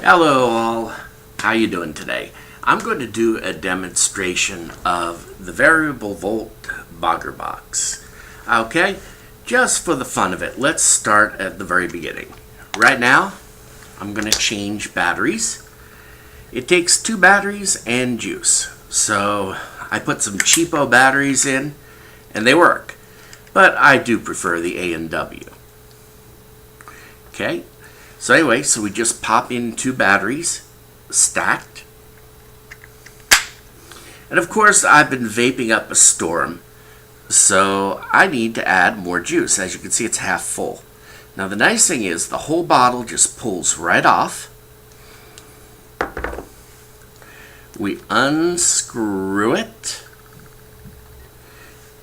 Hello all, how you doing today? I'm going to do a demonstration of the variable volt Bogger box. Okay, just for the fun of it, let's start at the very beginning. Right now, I'm going to change batteries. It takes 2 batteries and juice. So I put some cheapo batteries in and they work. But I do prefer the A&W. Okay. So anyway, so we just pop in 2 batteries, stacked. And of course, I've been vaping up a storm, so I need to add more juice. As you can see, it's half full. Now the nice thing is, the whole bottle just pulls right off. We unscrew it,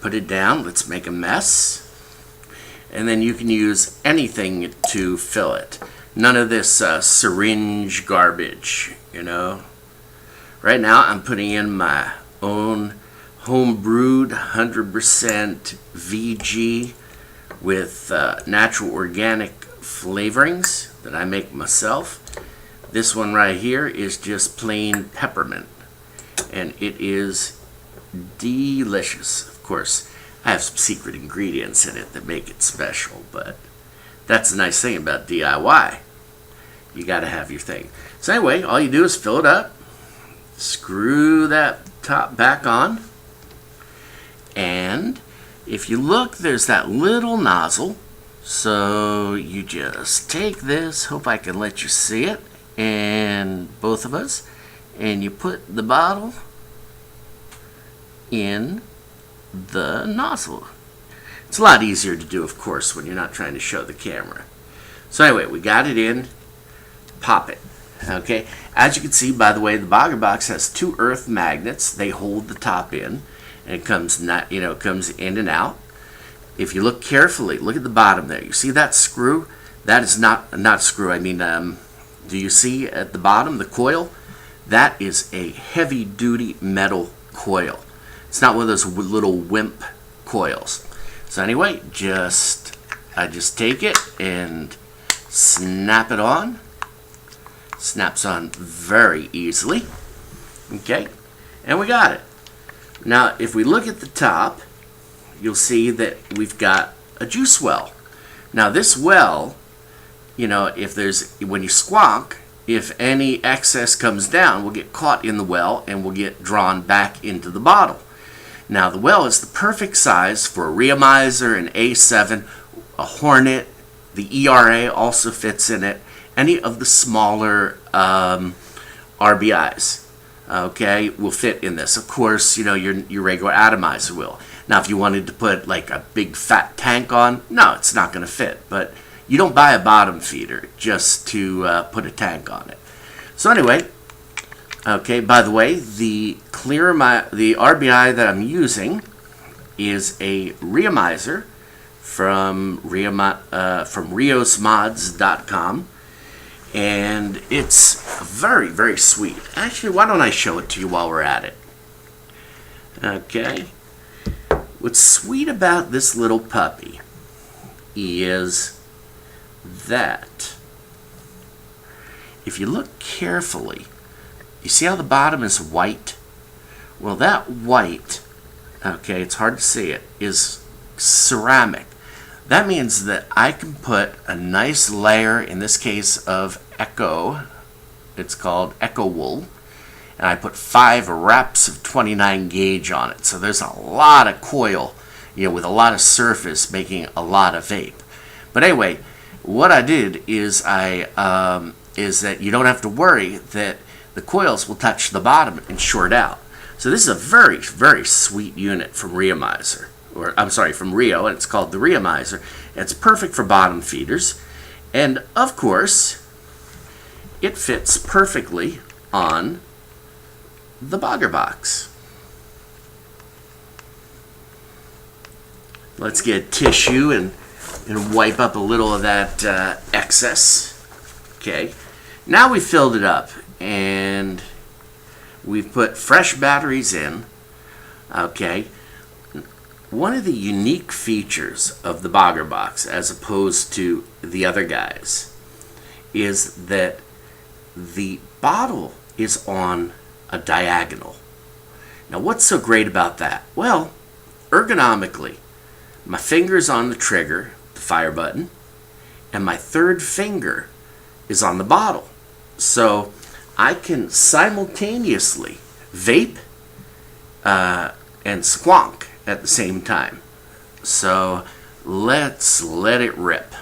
put it down, let's make a mess. And then you can use anything to fill it. None of this syringe garbage, you know. Right now I'm putting in my own home-brewed 100% VG with natural organic flavorings that I make myself. This one right here is just plain peppermint, and it is delicious. Of course, I have some secret ingredients in it that make it special, but that's the nice thing about DIY. You gotta have your thing. So anyway, all you do is fill it up, screw that top back on, and if you look, there's that little nozzle. So you just take this, hope I can let you see it, and both of us, and you put the bottle in the nozzle. It's a lot easier to do, of course, when you're not trying to show the camera. So anyway, we got it in. Pop it. Okay. As you can see, by the way, the Bogger box has 2 earth magnets. They hold the top in, and it comes comes in and out. If you look carefully, look at the bottom there. You see that screw? That is not screw. I mean, do you see at the bottom the coil? That is a heavy-duty metal coil. It's not one of those little wimp coils. So anyway, I just take it and snap it on. Snaps on very easily. Okay, and we got it. Now, if we look at the top, you'll see that we've got a juice well. Now, this well, when you squawk, if any excess comes down, will get caught in the well and will get drawn back into the bottle. Now, the well is the perfect size for a Reamizer, an A7, a Hornet. The ERA also fits in it. Any of the smaller RBIs, okay, will fit in this. Of course, your regular atomizer will. Now, if you wanted to put like a big fat tank on, no, it's not going to fit. But you don't buy a bottom feeder just to put a tank on it. So anyway, okay. By the way, the RBI that I'm using is a Reamizer from riosmods.com. And it's very, very sweet. Actually, why don't I show it to you while we're at it? Okay. What's sweet about this little puppy is that if you look carefully, you see how the bottom is white? Well, that white, okay, it's hard to see it, is ceramic. That means that I can put a nice layer, in this case of Echo, it's called Echo Wool, and I put 5 wraps of 29 gauge on it. So there's a lot of coil, with a lot of surface, making a lot of vape. But anyway, what I did is is that you don't have to worry that the coils will touch the bottom and short out. So this is a very, very sweet unit from Reamizer. From Rio, and it's called the Reamizer. It's perfect for bottom feeders, and of course, it fits perfectly on the Bogger box. Let's get tissue and wipe up a little of that excess. Okay, now we filled it up, and we've put fresh batteries in. Okay. One of the unique features of the Bogger box, as opposed to the other guys, is that the bottle is on a diagonal. Now, what's so great about that? Well, ergonomically, my finger's on the trigger, the fire button, and my third finger is on the bottle. So I can simultaneously vape and squonk at the same time. So let's let it rip.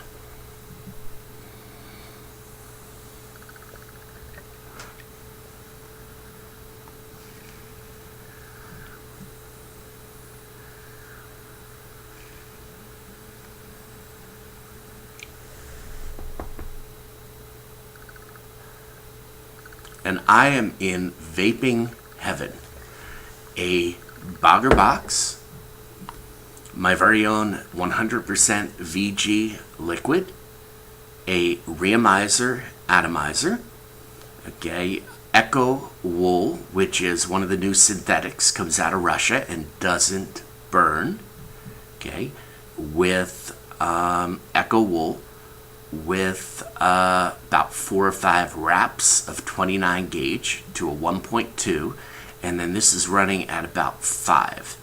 And I am in vaping heaven. A Bogger box, my very own 100% VG liquid, a Rheomizer atomizer, okay, Echo wool, which is one of the new synthetics, comes out of Russia and doesn't burn, okay, with Echo wool, with about 4 or 5 wraps of 29 gauge to a 1.2, and then this is running at about 5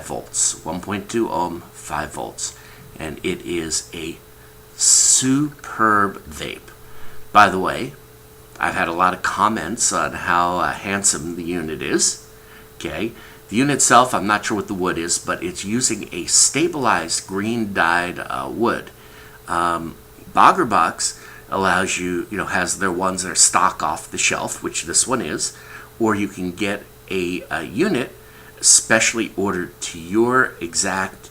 volts, 1.2 ohm, 5 volts, and it is a superb vape. By the way, I've had a lot of comments on how handsome the unit is. Okay, the unit itself, I'm not sure what the wood is, but it's using a stabilized green dyed wood. Bogger box allows you, has their ones that are stock off the shelf, which this one is, or you can get a unit specially ordered to your exact,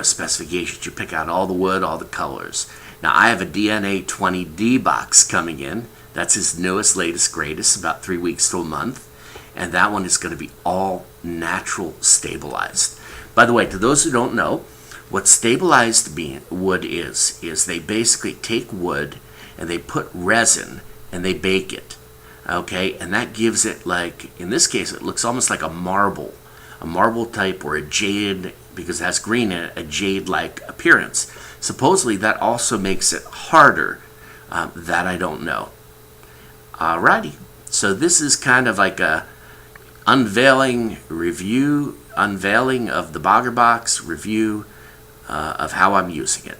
specifications. You pick out all the wood, all the colors. Now I have a DNA 20D box coming in. That's his newest, latest, greatest, about 3 weeks to a month, and that one is going to be all natural stabilized. By the way, to those who don't know, what stabilized wood is they basically take wood and they put resin and they bake it, okay? And that gives it, like, in this case, it looks almost like a marble type, or a jade, because it has green in it, a jade-like appearance. Supposedly that also makes it harder. That I don't know. Alrighty, so this is kind of like a unveiling of the Bogger box, review of how I'm using it.